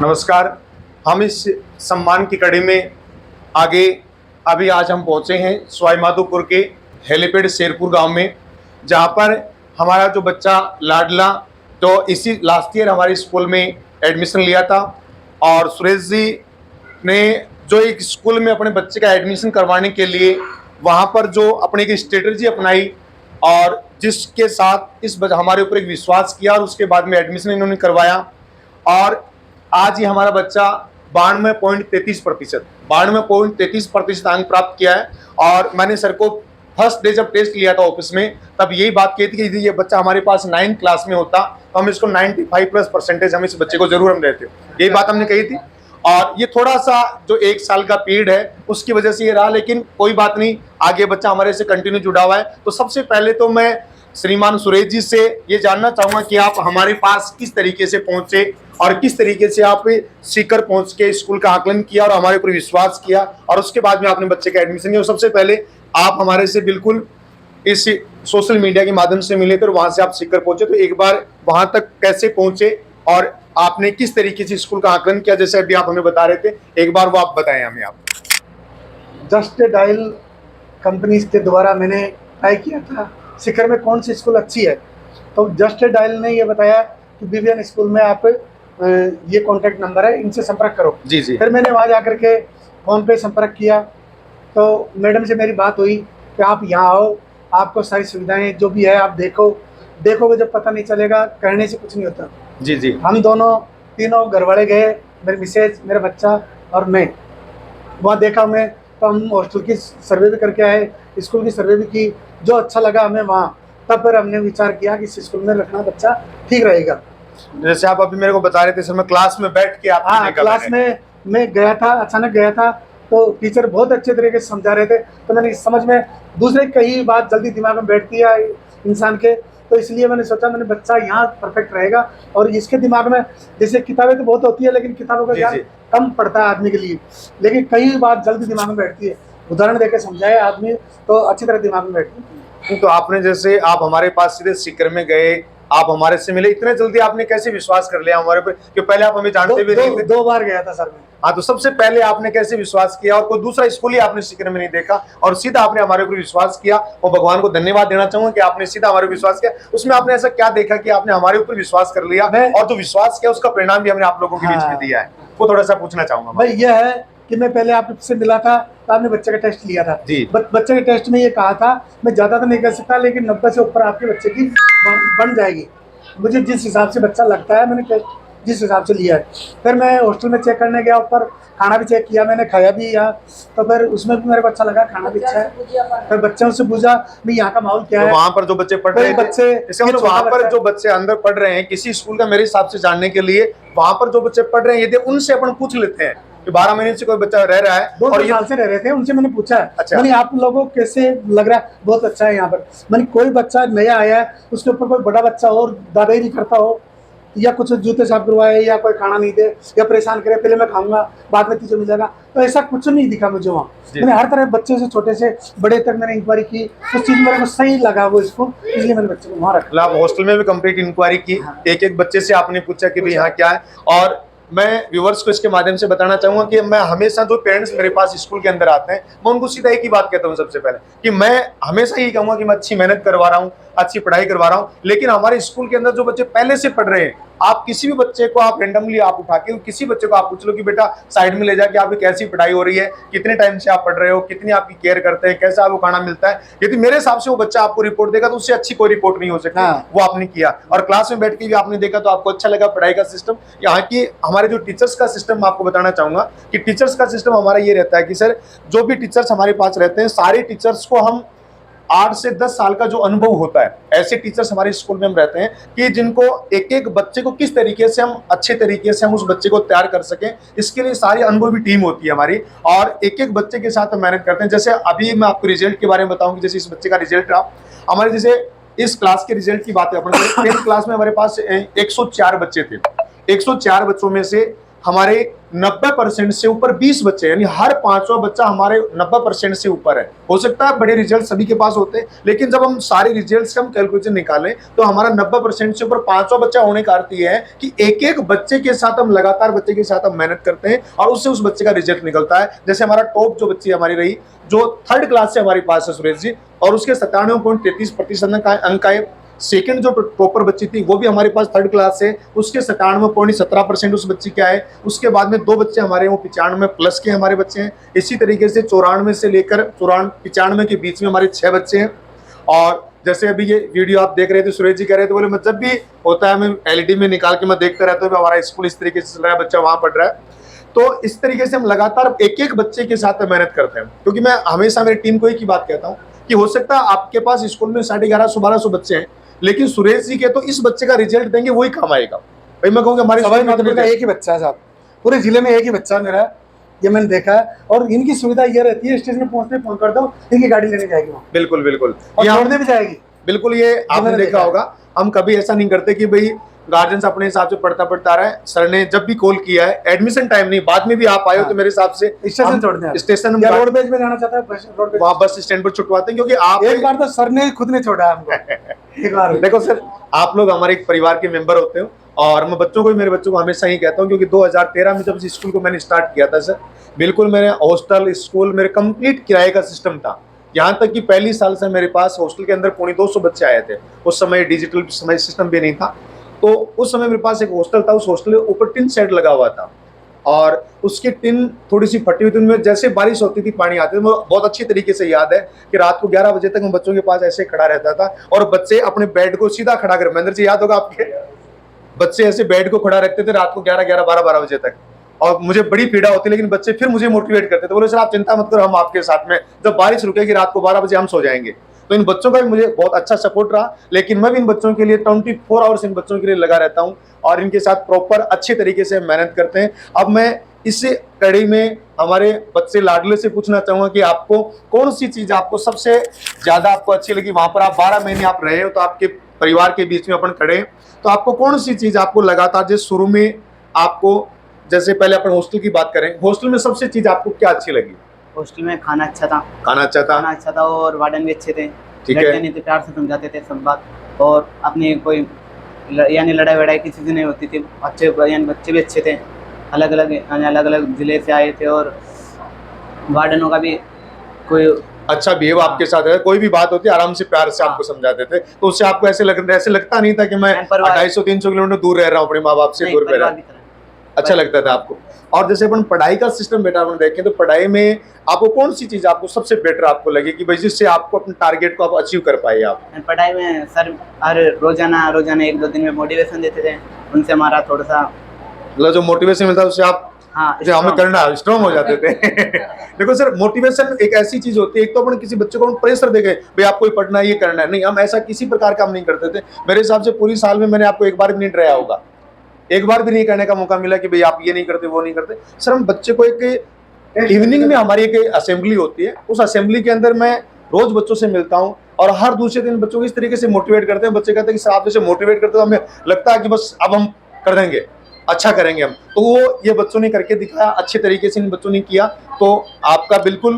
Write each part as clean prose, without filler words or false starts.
नमस्कार। हम इस सम्मान की कड़ी में आगे आज हम पहुंचे हैं सवाई माधोपुर के हेलीपैड शेरपुर गांव में, जहां पर हमारा जो बच्चा लाडला तो इसी लास्ट ईयर हमारे स्कूल में एडमिशन लिया था। और सुरेश जी ने जो एक स्कूल में अपने बच्चे का एडमिशन करवाने के लिए वहां पर जो अपनी एक स्ट्रेटजी अपनाई और जिसके साथ हमारे ऊपर एक विश्वास किया और उसके बाद में एडमिशन इन्होंने करवाया। और आज ही हमारा बच्चा 92.33% अंक प्राप्त किया है। और मैंने सर को फर्स्ट डे जब टेस्ट लिया था ऑफिस में, तब यही बात कही थी कि यदि ये बच्चा हमारे पास 9th क्लास में होता तो हम इसको 95+ हम इस बच्चे को जरूर हम देते, यही बात हमने कही थी। और ये थोड़ा सा जो 1 साल का पीरियड है उसकी वजह से ये रहा, लेकिन कोई बात नहीं, आगे बच्चा हमारे से कंटिन्यू जुड़ा हुआ है। तो सबसे पहले तो मैं श्रीमान सुरेश जी से ये जानना चाहूंगा कि आप हमारे पास किस तरीके से पहुंचे और किस तरीके से आप सीकर पहुंच के स्कूल का आकलन किया और हमारे ऊपर विश्वास किया और उसके बाद में आपने बच्चे का एडमिशन किया। सबसे पहले आप हमारे से बिल्कुल इस सोशल मीडिया के माध्यम से मिले थे और वहां से आप सीकर पहुंचे, तो एक बार वहां तक कैसे पहुंचे और आपने किस तरीके से स्कूल का आकलन किया, जैसे अभी आप हमें बता रहे थे, एक बार वो आप बताएं हमें। आप जस्ट डायल कंपनी के द्वारा मैंने ट्राई किया था सीकर में कौन सी स्कूल अच्छी है, तो जस्ट डायल ने ये बताया कि विवियन स्कूल में आप ये कॉन्टैक्ट नंबर है, इनसे संपर्क करो। जी जी। फिर मैंने वहाँ जा करके फ़ोन पे संपर्क किया तो मैडम से मेरी बात हुई कि आप यहाँ आओ, आपको सारी सुविधाएं जो भी है आप देखोगे, जब पता नहीं चलेगा, कहने से कुछ नहीं होता। जी जी। हम तीनों घर वाले गए, मेरी मिसेज, मेरा बच्चा और मैं। वहाँ देखा मैं, तो हम हॉस्टल की सर्वे भी करके आए, स्कूल की सर्वे भी की, जो अच्छा लगा हमें वहाँ, तब फिर हमने विचार किया कि इस स्कूल में रखना बच्चा ठीक रहेगा। जैसे आप अभी मेरे को बता रहे थे सर, मैं क्लास में बैठ के आपने देखा। क्लास में मैं गया था, अचानक गया था, तो टीचर बहुत अच्छे तरीके से समझा रहे थे, तो मैंने समझ में दूसरे कई बात जल्दी दिमाग में बैठती है इंसान के, तो इसलिए मैंने सोचा मैंने बच्चा यहाँ परफेक्ट रहेगा। और इसके दिमाग में जैसे किताबें तो बहुत होती है, लेकिन किताबों का ज्ञान कम पड़ता है आदमी के लिए, लेकिन कई बात जल्दी दिमाग में बैठती है, उदाहरण देकर समझाए आदमी तो अच्छी तरह दिमाग में बैठती है। तो आपने जैसे आप हमारे पास सीधे सीकर में गए, आप हमारे से मिले, इतने जल्दी आपने कैसे विश्वास कर लिया हमारे पे, कि पहले आप हमें जानते भी नहीं थे? 2 बार गया था सर मैं। हाँ, तो सबसे पहले आपने कैसे विश्वास किया और कोई दूसरा स्कूल ही आपने सीकर में नहीं देखा और सीधा आपने हमारे ऊपर विश्वास किया, और भगवान को धन्यवाद देना चाहूंगा कि आपने सीधा हमारे विश्वास किया। उसमें आपने ऐसा क्या देखा कि आपने हमारे ऊपर विश्वास कर लिया, और जो विश्वास किया उसका परिणाम भी हमने आप लोगों के बीच में दिया है, वो थोड़ा सा पूछना चाहूंगा भाई। यह है कि मैं पहले आपसे मिला था तो आपने बच्चे का टेस्ट लिया था जी। बच्चे के टेस्ट में ये कहा था मैं ज़्यादा तो नहीं कर सकता, लेकिन 90 से ऊपर आपके बच्चे की बन जाएगी। मुझे जिस हिसाब से बच्चा लगता है, मैंने टेस्ट जिस हिसाब से लिया है। फिर मैं हॉस्टल में चेक करने गया, ऊपर खाना भी चेक किया, मैंने खाया भी यहाँ, तो फिर उसमें भी मेरे को अच्छा लगा, खाना भी अच्छा है। फिर बच्चों से पूछा नहीं यहाँ का माहौल क्या है, वहाँ पर जो बच्चे पढ़ रहे थे, इसका मतलब वहाँ पर जो बच्चे अंदर पढ़ रहे हैं किसी स्कूल का, मेरे हिसाब से जानने के लिए वहाँ पर जो बच्चे पढ़ रहे हैं, यदि उनसे अपन पूछ लेते हैं कि 12 महीने से कोई बच्चा रह रहा है 2 साल से रह रहे थे, उनसे मैंने पूछा अच्छा, मैंने आप लोगों को कैसे लग रहा है, बहुत अच्छा है यहाँ पर। मैंने कोई बच्चा नया आया है, उसके ऊपर कोई बड़ा बच्चा और दादागिरी नहीं करता हो, या कुछ जूते साफ करवाए, या कोई खाना नहीं दे, या परेशान करे, पहले मैं खाऊंगा बाद में तुझे मिलेगा, तो ऐसा कुछ नहीं दिखा मुझे वहाँ। मैंने हर तरह बच्चे से छोटे से बड़े तक मैंने इंक्वायरी की, उस चीज मेरे को सही लगा वो स्कूल, इसलिए मैंने बच्चे को वहाँ रखा। आप हॉस्टल में भी कंप्लीट इंक्वायरी की, एक एक बच्चे से आपने पूछा कि भाई यहाँ क्या है। और मैं व्यूवर्स को इसके माध्यम से बताना चाहूंगा कि मैं हमेशा जो पेरेंट्स मेरे पास स्कूल के अंदर आते हैं, मैं उनको सीधा एक ही बात कहता हूँ सबसे पहले, कि मैं हमेशा यही कहूंगा कि मैं अच्छी मेहनत करवा रहा हूँ, अच्छी पढ़ाई करवा रहा हूँ, लेकिन हमारे स्कूल के अंदर जो बच्चे पहले से पढ़ रहे हैं, आप किसी भी बच्चे को आप रेंडमली आप उठा के किसी बच्चे को आप पूछ लो कि बेटा साइड में ले जाके आपकी कैसी पढ़ाई हो रही है, कितने टाइम से आप पढ़ रहे हो, कितनी आपकी केयर करते हैं, कैसा आपको खाना मिलता है, यदि मेरे हिसाब से वो बच्चा आपको रिपोर्ट देगा तो उससे अच्छी कोई रिपोर्ट नहीं हो सकती। वो आपने किया और क्लास में बैठ के भी आपने देखा तो आपको अच्छा लगा पढ़ाई का सिस्टम। यहाँ की हमारे जो टीचर्स का सिस्टम आपको बताना चाहूंगा कि टीचर्स का सिस्टम हमारा ये रहता है कि सर जो भी टीचर्स हमारे पास रहते हैं, सारे टीचर्स को हम 8 से 10 साल का जो अनुभव होता है, ऐसे टीचर्स हमारे स्कूल में हम रहते हैं कि जिनको एक एक बच्चे को किस तरीके से हम अच्छे तरीके से हम उस बच्चे को तैयार कर सकें, इसके लिए सारी अनुभवी टीम होती है हमारी, और एक एक बच्चे के साथ हम मेहनत करते हैं। जैसे अभी मैं आपको रिजल्ट के बारे में बताऊं कि जैसे इस बच्चे का रिजल्ट रहा, हमारे जैसे इस क्लास के रिजल्ट की बात है, 10th क्लास में हमारे पास 104 बच्चे थे। 104 बच्चों में से हमारे 90% से ऊपर 20 बच्चे, यानी हर पांचवा बच्चा हमारे 90% से ऊपर है। हो सकता है बड़े रिजल्ट सभी के पास होते हैं, लेकिन जब हम सारे रिजल्ट्स का हम कैलकुलेशन निकालें तो हमारा 90% से ऊपर पांचवा बच्चा होने का अर्थ यह है कि एक एक बच्चे के साथ हम लगातार बच्चे के साथ हम मेहनत करते हैं और उससे उस बच्चे का रिजल्ट निकलता है। जैसे हमारा टॉप जो बच्ची हमारी रही, जो 3rd क्लास से हमारे पास है सुरेश जी, और उसके 97.33% अंक आए। सेकंड जो टॉपर बच्ची थी वो भी हमारे पास 3rd क्लास से, उसके 97.17% उस बच्ची के आए। उसके बाद में 2 बच्चे हमारे वो 95+ के हमारे बच्चे हैं। इसी तरीके से 94 से लेकर 95 के बीच में हमारे 6 बच्चे हैं। और जैसे अभी ये वीडियो आप देख रहे थे, सुरेश जी कह रहे थे, बोले मैं जब भी होता है मैं एलईडी में निकाल के मैं देखता रहता हूँ हमारा स्कूल इस तरीके से चल रहा है, बच्चा वहां पढ़ रहा है। तो इस तरीके से हम लगातार एक एक बच्चे के साथ मेहनत करते हैं, क्योंकि मैं हमेशा मेरी टीम को एक ही बात कहता हूँ कि हो सकता है आपके पास स्कूल में 1150-1200 बच्चे हैं, लेकिन सुरेश जी के तो इस बच्चे का रिजल्ट देंगे वही काम आएगा। भाई मैं कहूँगा हमारे सवाई माधोपुर का एक ही बच्चा है साहब, पूरे जिले में एक ही बच्चा मेरा, ये मैंने देखा है। और इनकी सुविधा ये रहती है, स्टेशन में पहुंचने फोन कर दो, इनकी गाड़ी लेने जाएगी वहाँ, बिल्कुल बिल्कुल, और छोड़ने भी जाएगी। बिल्कुल, ये आपने देखा होगा। हम कभी ऐसा नहीं करते कि भाई गार्जियंस अपने हिसाब से पढ़ता आ रहा है। सर ने जब भी कॉल किया है, एडमिशन टाइम नहीं, बाद में भी आप आए हो तो मेरे हिसाब से स्टेशन छोड़ते हैं, स्टेशन या रोडवेज में जाना चाहता है वहाँ बस स्टैंड पर छुटवाते हैं, क्योंकि आप एक बार तो सर ने खुद ने छोड़ा हमको एक बार। देखो सर, आप लोग हमारे एक परिवार के मेंबर होते हो, और मैं बच्चों को, मेरे बच्चों को हमेशा ही कहता हूँ, क्योंकि 2013 में जब इस स्कूल को मैंने स्टार्ट किया था सर, बिल्कुल मेरे हॉस्टल स्कूल मेरे कंप्लीट किराए का सिस्टम था। यहाँ तक कि पहली साल से मेरे पास हॉस्टल के अंदर 250 बच्चे आए थे। उस समय डिजिटल समय सिस्टम भी नहीं था, तो उस समय मेरे पास एक हॉस्टल था। उस हॉस्टल के ऊपर टिन शेड लगा हुआ था, और उसकी टिन थोड़ी सी फटी हुई थी, उनमें जैसे बारिश होती थी पानी आते थे। मुझे बहुत अच्छी तरीके से याद है कि रात को 11 बजे तक मैं बच्चों के पास ऐसे खड़ा रहता था, और बच्चे अपने बेड को सीधा खड़ा कर, महेंद्र जी याद होगा आपके, बच्चे ऐसे बेड को खड़ा रखते थे रात को 11 12 बजे तक, और मुझे बड़ी पीड़ा होती, लेकिन बच्चे फिर मुझे मोटिवेट करते थे, बोले सर आप चिंता मत करो, हम आपके साथ में, जब बारिश रुकेगी रात को 12 बजे हम सो जाएंगे। तो इन बच्चों का भी मुझे बहुत अच्छा सपोर्ट रहा, लेकिन मैं भी इन बच्चों के लिए 24 आवर्स इन बच्चों के लिए लगा रहता हूँ, और इनके साथ प्रॉपर अच्छे तरीके से मेहनत करते हैं। अब मैं इस कड़ी में हमारे बच्चे लाडले से पूछना चाहूंगा कि आपको कौन सी चीज आपको सबसे ज्यादा आपको अच्छी लगी? वहां पर आप 12 महीने आप रहे हो, तो आपके परिवार के बीच में अपन खड़े हैं, तो आपको कौन सी चीज आपको लगातार, जैसे शुरू में आपको, जैसे पहले अपन हॉस्टल की बात करें, हॉस्टल में सबसे चीज आपको क्या अच्छी लगी? हॉस्टल में खाना अच्छा था, खाना अच्छा था, और वार्डन भी अच्छे थे, ठीक है। लड़ते नहीं थे, प्यार से समझाते थे सब बात, और अपनी कोई यानी लड़ाई वड़ाई की चीज़ें नहीं होती थी। अच्छे यानी बच्चे भी अच्छे थे, अलग अलग जिले से आए थे, और वार्डनों का भी कोई अच्छा बिहेव आपके साथ है, कोई भी बात होती है आराम से प्यार से आपको समझाते थे, तो उससे आपको ऐसे लगता नहीं था कि मैं 250-300 किलोमीटर दूर रह रहा हूँ अपने माँ बाप से, दूर रह रहा हूँ, अच्छा लगता था आपको। और जैसे अपन पढ़ाई का सिस्टम बेटा अपन देखें, तो पढ़ाई में आपको कौन सी चीज आपको सबसे बेटर आपको लगी कि भाई जिससे आपको अपने टारगेट को आप अचीव कर पाए? आप पढ़ाई में सर हर रोजाना 1-2 दिन में मोटिवेशन देते थे, उनसे हमारा थोड़ा सा मतलब जो मोटिवेशन मिलता है उससे आप जो हमें करना स्ट्रॉन्ग हो जाते थे। देखो सर, मोटिवेशन एक ऐसी चीज होती है, एक तो अपन किसी बच्चे को प्रेशर देके भाई आपको ये पढ़ना है, ये करना है, नहीं, हम ऐसा किसी प्रकार का हम नहीं करते थे। मेरे हिसाब से पूरी साल में मैंने आपको एक बार भी नहीं डराया होगा, एक बार भी नहीं कहने का मौका मिला कि भाई आप ये नहीं करते, वो नहीं करते। सर हम बच्चे को एक इवनिंग में हमारी एक असेंबली होती है, उस असेंबली के अंदर मैं रोज बच्चों से मिलता हूँ, और हर दूसरे दिन बच्चों को इस तरीके से मोटिवेट करते हैं। बच्चे कहते हैं कि सर आप जैसे मोटिवेट करते हो, हमें लगता है कि बस अब हम कर देंगे, अच्छा करेंगे हम। तो वो ये बच्चों ने करके दिखाया, अच्छे तरीके से इन बच्चों ने किया। तो आपका बिल्कुल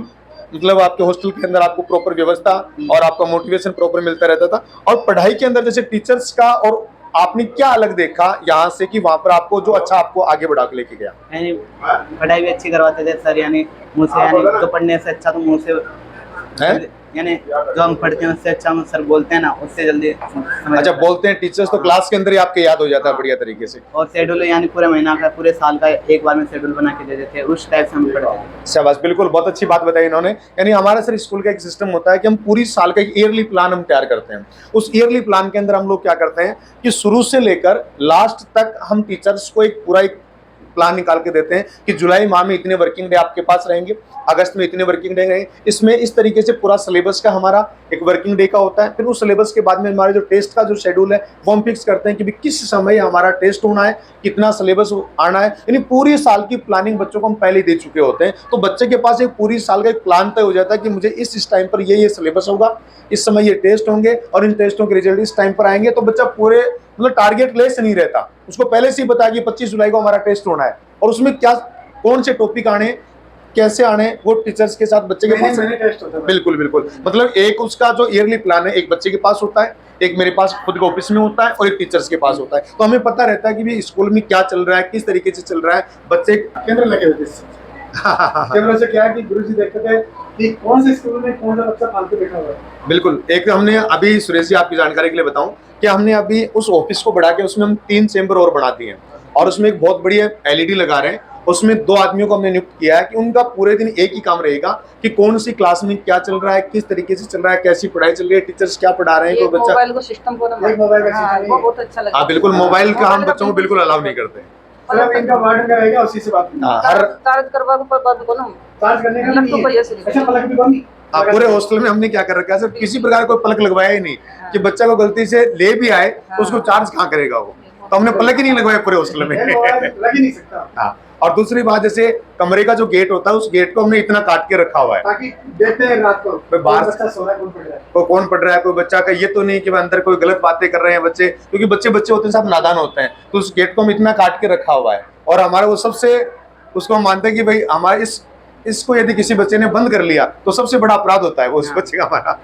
मतलब आपके हॉस्टल के अंदर आपको प्रॉपर व्यवस्था और आपका मोटिवेशन प्रॉपर मिलता रहता था। और पढ़ाई के अंदर जैसे टीचर्स का, और आपने क्या अलग देखा यहाँ से कि वहाँ पर आपको जो अच्छा आपको आगे बढ़ा के लेके गया? यानी पढ़ाई भी अच्छी करवाते थे सर, यानी मुझसे, यानी जो पढ़ने से अच्छा तो मुझसे यानी जो हम पढ़ते हैं उससे अच्छा हम सर बोलते हैं ना, उससे जल्दी समझ अच्छा बोलते हैं टीचर्स, तो क्लास के अंदर ही आपके याद हो जाता है बढ़िया तरीके से। और शेड्यूल यानी पूरे महीना का, पूरे साल का एक बार में शेड्यूल बना के दे देते हैं, उस टाइप से हम पढ़ते हैं। शाबाश, बिल्कुल बहुत अच्छी बात बताई इन्होंने। यानी हमारा सर स्कूल का एक सिस्टम होता है कि हम पूरी साल का एक ईयरली प्लान हम तैयार करते हैं। उस ईयरली प्लान के अंदर हम लोग क्या करते हैं कि शुरू से लेकर लास्ट तक हम टीचर्स को एक पूरा एक प्लान निकाल के देते हैं कि जुलाई माह में इतने वर्किंग डे आपके पास रहेंगे, अगस्त में इतने वर्किंग डे रहेंगे। इसमें इस तरीके से पूरा सिलेबस का हमारा एक वर्किंग डे का होता है। फिर उस सिलेबस के बाद में हमारे जो टेस्ट का जो शेड्यूल है वो हम फिक्स करते हैं कि किस समय हमारा टेस्ट होना है, कितना सिलेबस आना है। यानी पूरी साल की प्लानिंग बच्चों को हम पहले दे चुके होते हैं, तो बच्चे के पास एक पूरी साल का एक प्लान तय हो जाता है कि मुझे इस टाइम पर ये सिलेबस होगा, इस समय ये टेस्ट होंगे और इन टेस्टों के रिजल्ट इस टाइम पर आएंगे। तो बच्चा पूरे मतलब टारगेट लेस नहीं रहता, उसको पहले से ही बताया कि 25 जुलाई को हमारा टेस्ट होना है, और उसमें क्या कौन से टॉपिक आने, कैसे आने, वो टीचर्स के साथ बच्चे के पास महीने टेस्ट होता है। बिल्कुल बिल्कुल, मतलब एक उसका जो ईयरली प्लान है, एक बच्चे के पास होता है, एक मेरे पास खुद के ऑफिस में होता है और एक टीचर्स के पास होता है। तो हमें पता रहता है कि भी स्कूल में क्या चल रहा है, किस तरीके से चल रहा है, बच्चे कैमरे लगे हुए थे। कैमरे से क्या है कि गुरुजी देखते थे कि कौन से स्कूल में कौन सा बच्चा फालतू बैठा हुआ है। बिल्कुल। एक हमने अभी, सुरेश जी आपकी जानकारी के लिए बताऊं कि हमने अभी उस ऑफिस को बढ़ा के उसमें हम 3 चेंबर और बना दिए हैं और उसमें एक बहुत बढ़िया एलईडी लगा रहे हैं। उसमें 2 आदमियों को हमने नियुक्त किया है कि उनका पूरे दिन एक ही काम रहेगा कि कौन सी क्लास में क्या चल रहा है, किस तरीके से चल रहा है, कैसी पढ़ाई चल रही है, टीचर्स क्या पढ़ा रहे हैं, कोई बच्चा मोबाइल को सिस्टम को एक मोबाइल का हाँ, सिस्टम वो बहुत अच्छा लगा। हाँ बिल्कुल, मोबाइल का हम बच्चों को बिल्कुल अलाउ नहीं करते। मतलब इनका वार्डन का रहेगा, उसी से बात करनी। हाँ, हर चार्ज करवा के बाद को ना चार्ज करने का लग तो बढ़िया से नहीं है। अच्छा पलक भी बंद। हाँ, पूरे हॉस्टल में हमने क्या कर रखा है सर, किसी प्रकार कोई पलक लगवाया ही नहीं कि बच्चा को गलती से ले भी आए तो उसको चार्ज कहाँ करेगा वो, तो हमने पलक ही नहीं लगवाया पूरे हॉस्टल में। मोबाइल लग ही नहीं सकता। हाँ, और दूसरी बात, जैसे कमरे का जो गेट होता है उस गेट को हमने इतना काट के रखा हुआ है, ताकि देखते हैं रात को कोई बाहर बच्चा सो रहा है, कौन पढ़ रहा है। को कौन पढ़ रहा है, कोई बच्चा का ये तो नहीं कि अंदर कोई गलत बातें कर रहे हैं बच्चे, क्योंकि बच्चे बच्चे होते हैं, सब नादान होते हैं। तो उस गेट को हम इतना काट के रखा हुआ है और हमारा वो सबसे, उसको हम मानते हैं कि भाई हमारे इसको यदि किसी बच्चे ने बंद कर लिया तो सबसे बड़ा अपराध होता है वो उस बच्चे का हमारा।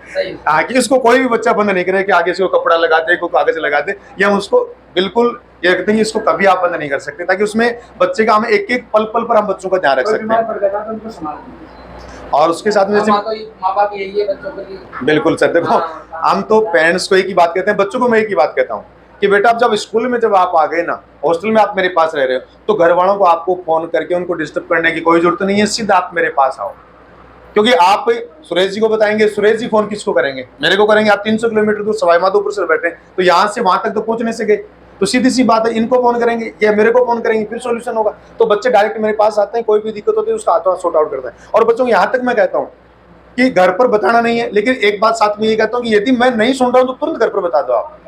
हाँ, कि इसको कोई भी बच्चा बंद नहीं करे कि आगे से वो कपड़ा लगा दे, कोई कागज लगा दे, या हम उसको बिल्कुल ये कहते हैं कि इसको कभी आप बंद नहीं कर सकते, ताकि उसमें बच्चे का, हम एक एक पल पल पर हम बच्चों का ध्यान रख कोई सकते बीमार हैं। पड़ जाता है तो उनको संभालना। और उसके साथ में जैसे माँ बाप यही है बच्चों के लिए। बिल्कुल सर, देखो हम तो पेरेंट्स को एक ही बात कहते हैं, बच्चों को मैं एक ही बात कहता हूँ कि बेटा आप जब स्कूल में जब आप आ गए ना, हॉस्टल में आप मेरे पास रह रहे हो, तो घर वालों को आपको फोन करके उनको डिस्टर्ब करने की कोई जरूरत नहीं है, सीधा आप मेरे पास आओ। क्योंकि आप सुरेश जी को बताएंगे, सुरेश जी फोन किसको करेंगे, मेरे को करेंगे। आप 300 किलोमीटर दूर सवाई माधोपुर से बैठे हैं, तो यहाँ से वहां तक तो पहुंच नहीं सके, तो सीधी सी बात है, इनको फोन करेंगे या मेरे को फोन करेंगे, फिर सॉल्यूशन होगा। तो बच्चे डायरेक्ट मेरे पास आते हैं, कोई भी दिक्कत होती है उसका हाथों हाथ सॉर्ट आउट करते हैं। और बच्चों को यहाँ तक मैं कहता हूँ कि घर पर बताना नहीं है, लेकिन एक बात साथ में ये कहता हूँ कि यदि मैं नहीं सुन रहा हूँ तो तुरंत घर पर बता दो आप,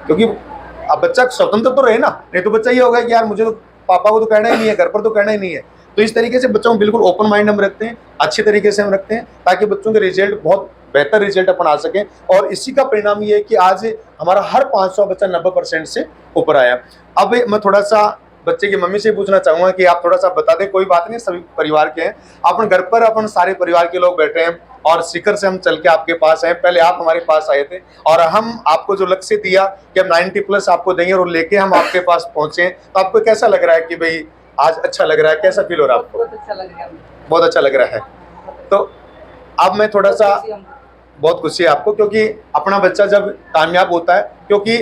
क्योंकि अब बच्चा स्वतंत्र तो रहे ना, नहीं तो बच्चा ये होगा कि यार मुझे तो पापा को तो कहना ही नहीं है, घर पर तो कहना ही नहीं है। तो इस तरीके से बच्चों को बिल्कुल ओपन माइंड हम रखते हैं, अच्छे तरीके से हम रखते हैं, ताकि बच्चों के रिजल्ट, बहुत बेहतर रिजल्ट अपन आ सके। और इसी का परिणाम ये है कि आज हमारा हर 500 बच्चा 90% से ऊपर आया। अब मैं थोड़ा सा बच्चे की मम्मी से पूछना चाहूंगा कि आप थोड़ा सा बता दें, कोई बात नहीं, सभी परिवार के हैं, अपन घर पर अपन सारे परिवार के लोग बैठे हैं और सीकर से हम चल के आपके पास आए। पहले आप हमारे पास आए थे और हम आपको जो लक्ष्य दिया कि हम 90+ आपको देंगे और लेके हम आपके पास पहुंचे, तो आपको कैसा लग रहा है कि भाई आज अच्छा लग रहा है, कैसा फील हो रहा है आपको? बहुत अच्छा लग रहा है। बहुत अच्छा लग रहा है। तो अब मैं थोड़ा सा, बहुत खुशी है आपको, क्योंकि अपना बच्चा जब कामयाब होता है, क्योंकि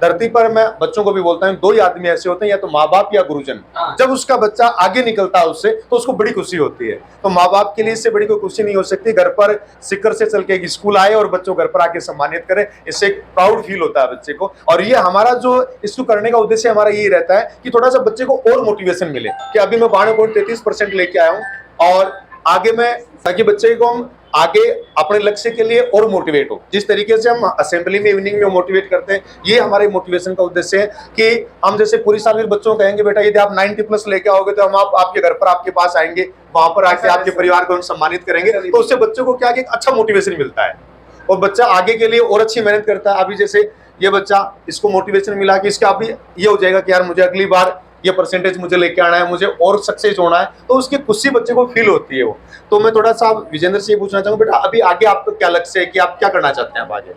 धरती पर मैं बच्चों को भी बोलता हूँ, 2 ही आदमी ऐसे होते हैं, या तो माँ बाप या गुरुजन। जब उसका बच्चा आगे निकलता है उससे, तो उसको बड़ी खुशी होती है। तो माँ बाप के लिए इससे बड़ी कोई खुशी नहीं हो सकती, घर पर सीकर से चल के एक स्कूल आए और बच्चों घर पर आके सम्मानित करे, इससे एक प्राउड फील होता है बच्चे को। और ये हमारा जो इसको करने का उद्देश्य हमारा यही रहता है कि थोड़ा सा बच्चे को और मोटिवेशन मिले, कि अभी मैं 92.33% लेके आया हूँ और आगे मैं, ताकि बच्चे को हम आगे अपने लक्ष्य के लिए और मोटिवेट हो। जिस तरीके से हम असेंबली में, इवनिंग में मोटिवेट करते हैं, ये हमारे मोटिवेशन का उद्देश्य है कि हम जैसे पूरी साल में बच्चों को कहेंगे बेटा यदि आप 90+ लेके आओगे तो हम आपके घर पर आपके पास आएंगे, वहां पर आके आपके परिवार को हम सम्मानित करेंगे। तो उससे बच्चों को क्या, एक अच्छा मोटिवेशन मिलता है और बच्चा आगे के लिए और अच्छी मेहनत करता है। अभी जैसे ये बच्चा, इसको मोटिवेशन मिला कि इसका अभी ये हो जाएगा कि यार मुझे अगली बार ये परसेंटेज मुझे लेके आना है, मुझे और सक्सेस होना है, तो उसकी खुशी बच्चे को फील होती है वो। तो मैं थोड़ा सा विजेंद्र से ये पूछना चाहूंगा, बेटा अभी आगे आपका क्या लक्ष्य है, कि आप क्या करना चाहते हैं? आप आगे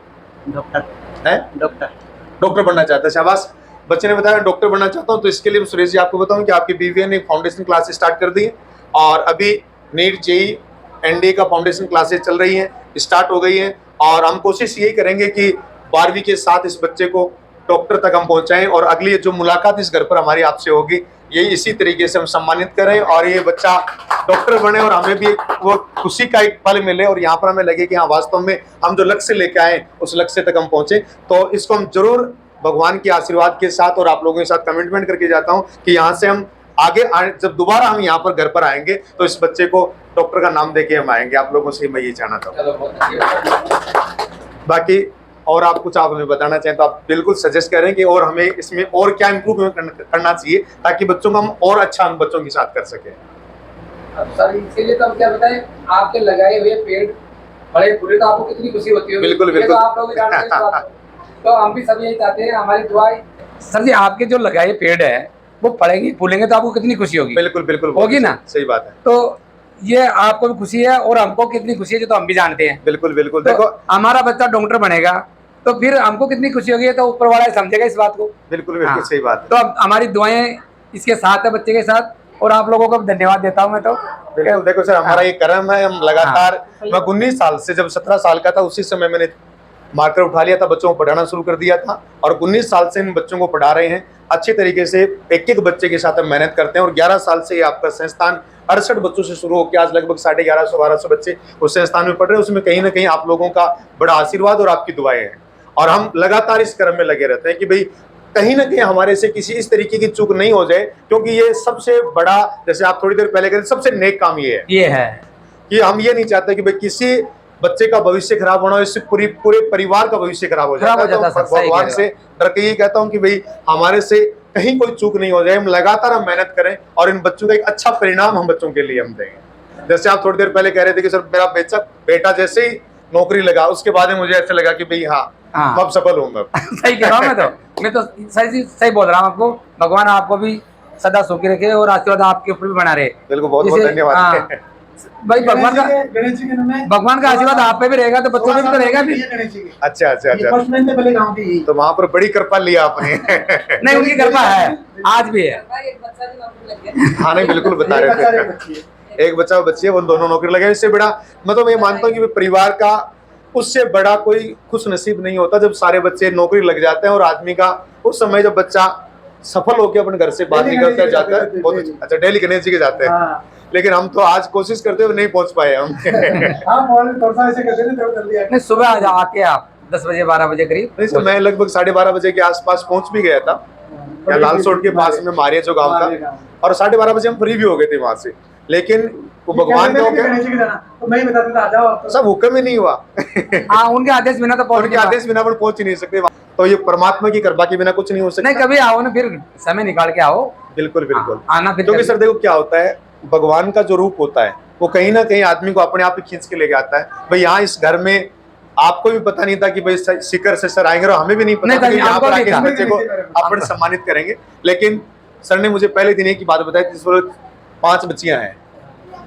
डॉक्टर बनना चाहते हैं। शाबाश, बच्चे ने बताया डॉक्टर बनना चाहता हूँ। तो इसके लिए सुरेश जी आपको बताऊं कि आपकी बीवीए ने फाउंडेशन क्लासेस स्टार्ट कर दी है और अभी नीट, जेई, एनडीए का फाउंडेशन क्लासेस चल रही हैं, स्टार्ट हो गई हैं। और हम कोशिश यही करेंगे कि 12वीं के साथ इस बच्चे को डॉक्टर तक हम पहुंचाएं और अगली जो मुलाकात इस घर पर हमारी आपसे होगी, ये इसी तरीके से हम सम्मानित करें और ये बच्चा डॉक्टर बने और हमें भी वो खुशी का एक पल मिले और यहाँ पर हमें लगे कि हाँ वास्तव में हम जो लक्ष्य लेके आए उस लक्ष्य तक हम पहुंचे। तो इसको हम जरूर भगवान के आशीर्वाद के साथ और आप लोगों के साथ कमिटमेंट करके जाता हूँ कि यहाँ से हम आगे जब दोबारा हम यहाँ पर घर पर आएंगे तो इस बच्चे को डॉक्टर का नाम देके हम आएंगे। आप लोगों से मैं ये चाहना चाहूँगा। बाकी और आप कुछ आप हमें बताना चाहें तो आप बिल्कुल सजेस्ट करें कि और हमें इसमें और क्या इम्प्रूवमेंट करना चाहिए ताकि बच्चों को हम और अच्छा हम बच्चों के साथ कर सकें। सर इसके लिए तो हम क्या बताएं, आपके लगाए हुए पेड़ बड़े पूरे तो आपको कितनी खुशी होती है। बिल्कुल बिल्कुल, तो आप लोग जानते हैं तो हम भी सब यही चाहते हैं, हमारी दुआएं। सर जी आपके जो लगाए पेड़ है वो पढ़ेंगे फूलेंगे तो आपको कितनी खुशी होगी। बिल्कुल बिल्कुल होगी ना? सही बात है। तो ये आपको भी खुशी है और हमको कितनी खुशी है, जो तो हम भी जानते हैं। बिल्कुल बिल्कुल तो देखो, हमारा बच्चा डॉक्टर बनेगा तो फिर हमको कितनी खुशी होगी, तो ऊपर वाला समझेगा इस बात को। बिल्कुल बिल्कुल हाँ। सही बात है। तो अब हमारी दुआएं इसके साथ है, बच्चे के साथ, और आप लोगों को धन्यवाद देता हूं मैं तो। बिल्कुल देखो सर, हमारा ये कर्म है, हम लगातार, मैं 19 साल से, जब 17 साल का था उसी समय मैंने मार्कर उठा लिया था, बच्चों को पढ़ाना शुरू कर दिया था, और 19 साल से इन बच्चों को पढ़ा रहे हैं अच्छी तरीके से। एक एक बच्चे के साथ हम मेहनत करते हैं, और 11 साल से ये आपका संस्थान 68 बच्चों से शुरू होकर आज लगभग 1150-1200 बच्चे उस संस्थान में पढ़ रहे हैं। उसमें कहीं ना कहीं आप लोगों का बड़ा आशीर्वाद और आपकी दुआएं हैं, और हम लगातार इस क्रम में लगे रहते हैं कि भाई कहीं ना कहीं हमारे से किसी इस तरीके की चूक नहीं हो जाए, क्योंकि ये सबसे बड़ा, जैसे आप थोड़ी देर पहले कह रहे थे, सबसे नेक काम ये है कि हम ये नहीं चाहते कि भाई किसी बच्चे का भविष्य खराब होना, इससे पूरे परिवार का भविष्य खराब हो जाता है। तो भगवान से डर के ये कहता हूँ कि भाई हमारे से कहीं कोई चूक नहीं हो जाए, हम लगातार हम मेहनत करें और इन बच्चों का एक अच्छा परिणाम हम बच्चों के लिए हम देंगे। जैसे आप थोड़ी देर पहले कह रहे थे कि सर मेरा बेटा जैसे ही नौकरी लगा उसके बाद मुझे ऐसे लगा कि भाई हाँ अब सफल हूँ मैं। सही कह रहा हूँ मैं तो सही बोल रहा हूँ आपको। भगवान आपको भी सदा सुखी रखे और आशीर्वाद आपके ऊपर भी बना रहे। बिल्कुल, बहुत बहुत धन्यवाद भाई। भगवान का आशीर्वाद आप पे भी रहेगा तो बच्चों पे भी तो रहेगा भी। अच्छा, तो वहाँ पर बड़ी कृपा लिया आपने। नहीं, उनकी कृपा है, आज भी है। हाँ नहीं, बिल्कुल बता रहे थे, एक बच्चा और बच्ची है, वो दोनों नौकरी लगे। इससे बड़ा मैं तो ये मानता हूँ कि परिवार का उससे बड़ा कोई खुश नसीब नहीं होता जब सारे बच्चे नौकरी लग जाते हैं और आदमी का उस समय जब बच्चा सफल होकर अपने घर से बाहर निकलता जाता है। बहुत अच्छा, डेली गणेश जी के जाते हैं। लेकिन हम तो आज कोशिश करते हुए नहीं पहुंच पाए हम। नहीं, सुबह आके आप 10 बजे 12 बजे करीब। नहीं सर, मैं लगभग 12:30 बजे के आसपास पहुंच भी गया था, या लाल सोट के पास में मारिया जो गांव था, और 12:30 बजे हम फ्री भी हो गए थे वहां से। लेकिन वो भगवान का सब हुक्म ही नहीं हुआ। हाँ, उनके आदेश बिना तो उनके आदेश बिना अपन पहुंच ही नहीं सकते। तो ये परमात्मा की कृपा के बिना कुछ नहीं हो सकता। नहीं, कभी आओ ना, फिर समय निकाल के आओ। बिल्कुल बिल्कुल आना फिर। क्योंकि सर देखो क्या होता है, भगवान का जो रूप होता है वो कहीं ना कहीं आदमी को अपने आप ही खींच के लेके आता है। भाई यहाँ इस घर में आपको भी पता नहीं था कि भाई शिखर से सर आएंगे, और हमें भी नहीं पता था कि यहाँ पर आके इस बच्चे को अपन सम्मानित करेंगे। लेकिन सर ने मुझे पहले दिन एक ही बात बताई, जिस पर 5 बच्चियां हैं,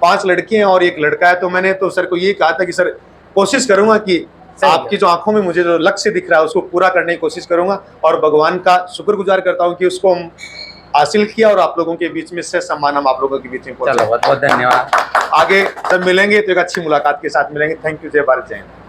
5 लड़कियां और 1 लड़का है। तो मैंने तो सर को ये कहा था कि सर कोशिश करूंगा कि आपकी जो आंखों में मुझे जो लक्ष्य दिख रहा है उसको पूरा करने की कोशिश करूंगा, और भगवान का शुक्रगुजार करता हूं कि उसको हम हासिल किया और आप लोगों के बीच में से सम्मान हम आप लोगों के बीच में पहुंचा। बहुत बहुत धन्यवाद। आगे जब मिलेंगे तो एक अच्छी मुलाकात के साथ मिलेंगे। Thank you. जय भारत, जय हिंद।